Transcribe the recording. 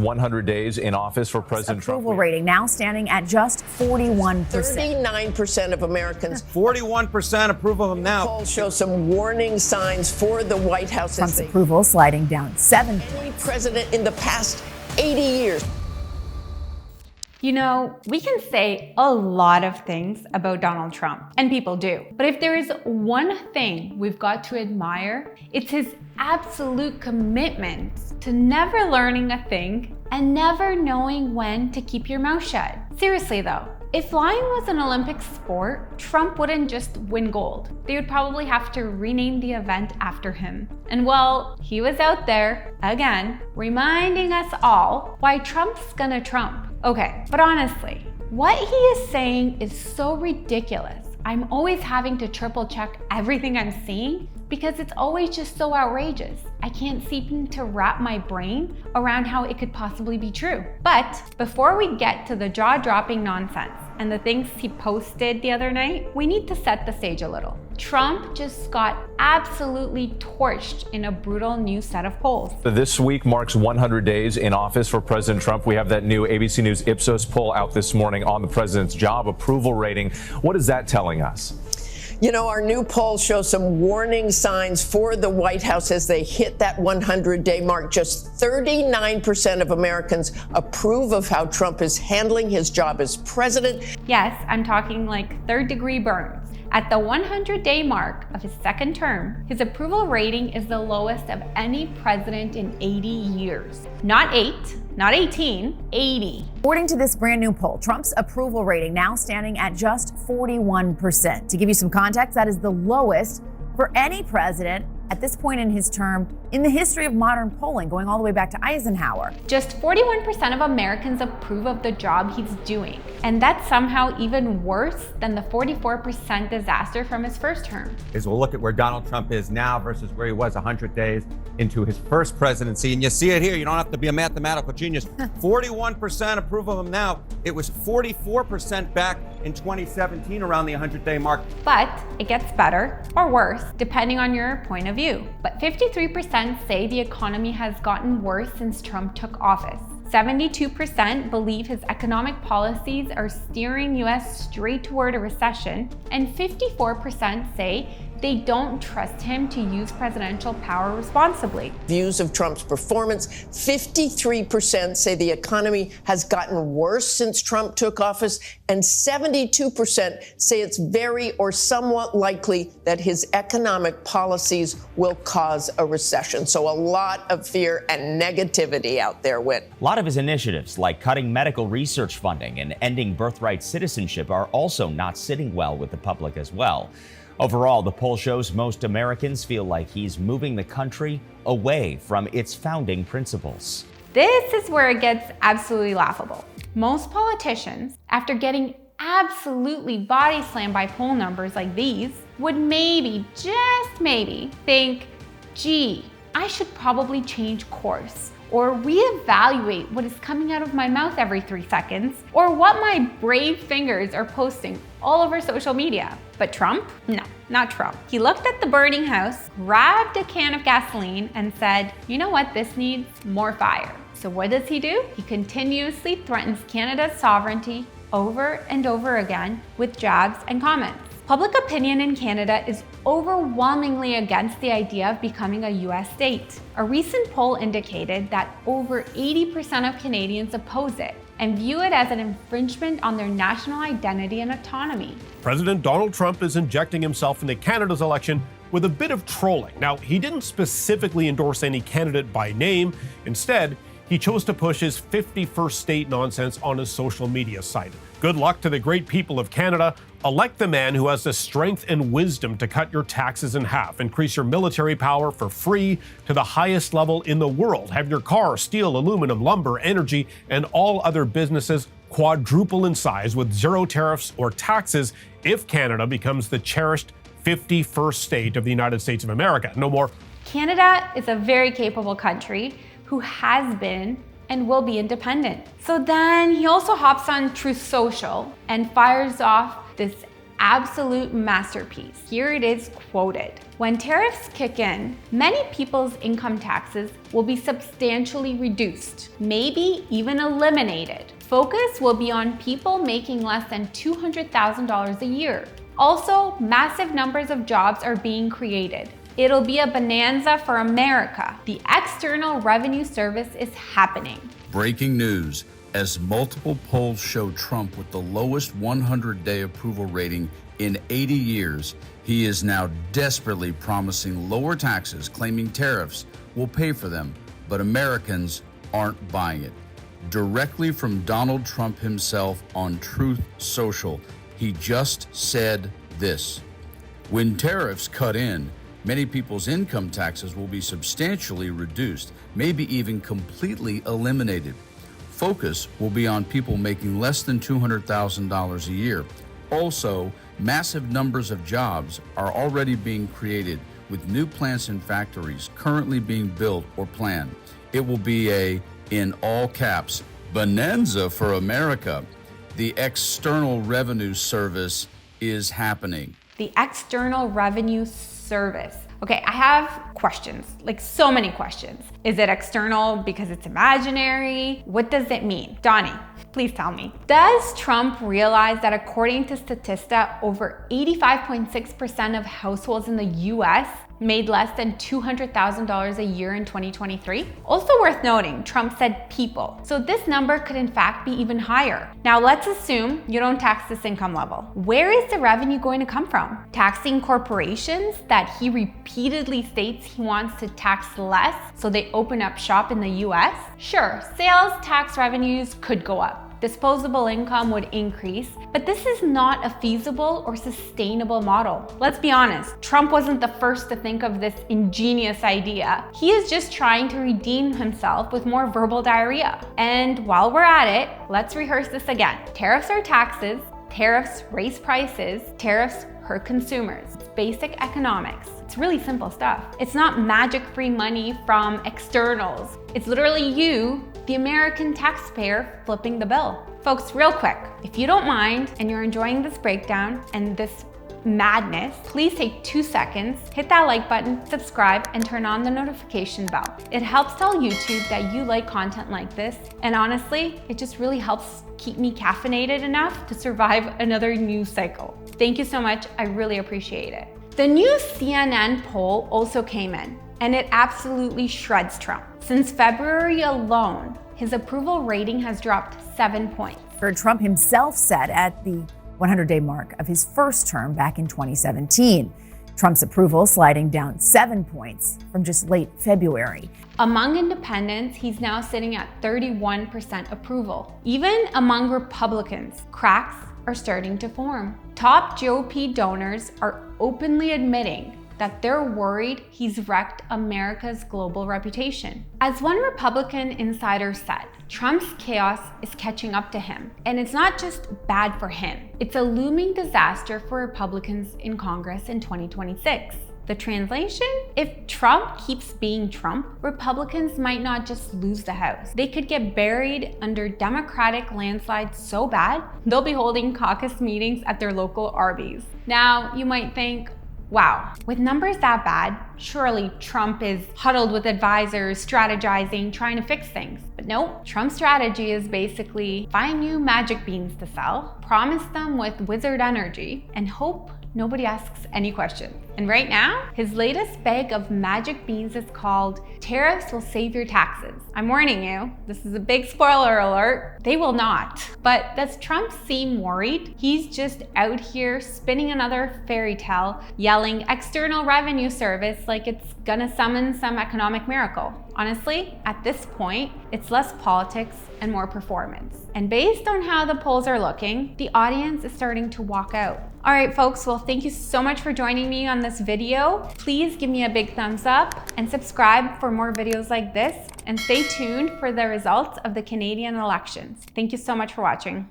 100 days in office for President Trump. Approval rating now standing at just 41%. 39% of Americans. 41% approve of him now. Polls show some warning signs for the White House. Trump's approval sliding down 7 Any points. president in the past 80 years. You know, we can say a lot of things about Donald Trump, and people do. But if there is one thing we've got to admire, it's his absolute commitment to never learning a thing and never knowing when to keep your mouth shut. Seriously though, if flying was an Olympic sport, Trump wouldn't just win gold. They would probably have to rename the event after him. And well, he was out there, again, reminding us all why Trump's gonna Trump. Okay, but honestly, what he is saying is so ridiculous. I'm always having to triple check everything I'm seeing because it's always just so outrageous. I can't seem to wrap my brain around how it could possibly be true. But before we get to the jaw-dropping nonsense and the things he posted the other night, we need to set the stage a little. Trump just got absolutely torched in a brutal new set of polls. This week marks 100 days in office for President Trump. We have that new ABC News Ipsos poll out this morning on the president's job approval rating. What is that telling us? You know, our new poll shows some warning signs for the White House as they hit that 100-day mark. Just 39% of Americans approve of how Trump is handling his job as president. Yes, I'm talking like third-degree burns. At the 100-day mark of his second term, his approval rating is the lowest of any president in 80 years. Not 8, not 18, 80. According to this brand new poll, Trump's approval rating now standing at just 41%. To give you some context, that is the lowest for any president at this point in his term in the history of modern polling, going all the way back to Eisenhower. Just 41% of Americans approve of the job he's doing. And that's somehow even worse than the 44% disaster from his first term. Is we'll look at where Donald Trump is now versus where he was 100 days into his first presidency. And you see it here. You don't have to be a mathematical genius. 41% approve of him now. It was 44% back in 2017 around the 100-day mark. But it gets better or worse, depending on your point of view. But 53% say the economy has gotten worse since Trump took office. 72% believe his economic policies are steering US straight toward a recession, and 54% say they don't trust him to use presidential power responsibly. Views of Trump's performance, 53% say the economy has gotten worse since Trump took office, and 72% say it's very or somewhat likely that his economic policies will cause a recession. So a lot of fear and negativity out there, Whit. A lot of his initiatives, like cutting medical research funding and ending birthright citizenship, are also not sitting well with the public as well. Overall, the poll shows most Americans feel like he's moving the country away from its founding principles. This is where it gets absolutely laughable. Most politicians, after getting absolutely body slammed by poll numbers like these, would maybe, just maybe, think, gee, I should probably change course, or reevaluate what is coming out of my mouth every 3 seconds, or what my brave fingers are posting all over social media. But Trump? No, not Trump. He looked at the burning house, grabbed a can of gasoline, and said, you know what, this needs more fire. So what does he do? He continuously threatens Canada's sovereignty over and over again with jabs and comments. Public opinion in Canada is overwhelmingly against the idea of becoming a US state. A recent poll indicated that over 80% of Canadians oppose it and view it as an infringement on their national identity and autonomy. President Donald Trump is injecting himself into Canada's election with a bit of trolling. Now, he didn't specifically endorse any candidate by name. Instead, he chose to push his 51st state nonsense on his social media site. Good luck to the great people of Canada. Elect the man who has the strength and wisdom to cut your taxes in half, increase your military power for free to the highest level in the world, have your car, steel, aluminum, lumber, energy, and all other businesses quadruple in size with zero tariffs or taxes if Canada becomes the cherished 51st state of the United States of America. No more. Canada is a very capable country who has been and will be independent. So then he also hops on Truth Social and fires off this absolute masterpiece. Here it is quoted. When tariffs kick in, many people's income taxes will be substantially reduced, maybe even eliminated. Focus will be on people making less than $200,000 a year. Also, massive numbers of jobs are being created. It'll be a bonanza for America. The External Revenue Service is happening. Breaking news. As multiple polls show Trump with the lowest 100-day approval rating in 80 years, he is now desperately promising lower taxes, claiming tariffs will pay for them, but Americans aren't buying it. Directly from Donald Trump himself on Truth Social, he just said this: when tariffs cut in, many people's income taxes will be substantially reduced, maybe even completely eliminated. Focus will be on people making less than $200,000 a year. Also, massive numbers of jobs are already being created, with new plants and factories currently being built or planned. It will be a, in all caps, bonanza for America. The External Revenue Service is happening. The External Revenue Service. Okay, I have questions, like so many questions. Is it external because it's imaginary? What does it mean? Donnie, please tell me. Does Trump realize that according to Statista, over 85.6% of households in the US made less than $200,000 a year in 2023? Also worth noting, Trump said people. So this number could in fact be even higher. Now let's assume you don't tax this income level. Where is the revenue going to come from? Taxing corporations that he repeatedly states he wants to tax less so they open up shop in the US? Sure, sales tax revenues could go up. Disposable income would increase, but this is not a feasible or sustainable model. Let's be honest, Trump wasn't the first to think of this ingenious idea. He is just trying to redeem himself with more verbal diarrhea. And while we're at it, let's rehearse this again. Tariffs are taxes, tariffs raise prices, tariffs hurt consumers. It's basic economics. It's really simple stuff. It's not magic free money from externals. It's literally you, the American taxpayer, flipping the bill. Folks, real quick, if you don't mind and you're enjoying this breakdown and this madness, please take 2 seconds, hit that like button, subscribe, and turn on the notification bell. It helps tell YouTube that you like content like this, and honestly, it just really helps keep me caffeinated enough to survive another news cycle. Thank you so much, I really appreciate it. The new CNN poll also came in, and it absolutely shreds Trump. Since February alone, his approval rating has dropped 7 points. Trump himself said at the 100-day mark of his first term back in 2017. Trump's approval sliding down 7 points from just late February. Among independents, he's now sitting at 31% approval. Even among Republicans, cracks are starting to form. Top GOP donors are openly admitting that they're worried he's wrecked America's global reputation. As one Republican insider said, Trump's chaos is catching up to him. And it's not just bad for him, it's a looming disaster for Republicans in Congress in 2026. The translation? If Trump keeps being Trump, Republicans might not just lose the House. They could get buried under Democratic landslides so bad, they'll be holding caucus meetings at their local Arby's. Now, you might think, wow, with numbers that bad, surely Trump is huddled with advisors, strategizing, trying to fix things. But no, Trump's strategy is basically find new magic beans to sell, promise them with wizard energy, and hope nobody asks any questions. And right now, his latest bag of magic beans is called Tariffs Will Save Your Taxes. I'm warning you, this is a big spoiler alert, they will not. But does Trump seem worried? He's just out here spinning another fairy tale, yelling External Revenue Service like it's gonna summon some economic miracle. Honestly, at this point, it's less politics and more performance. And based on how the polls are looking, the audience is starting to walk out. All right, folks, well, thank you so much for joining me on this video. Please give me a big thumbs up and subscribe for more videos like this, and stay tuned for the results of the Canadian elections. Thank you so much for watching.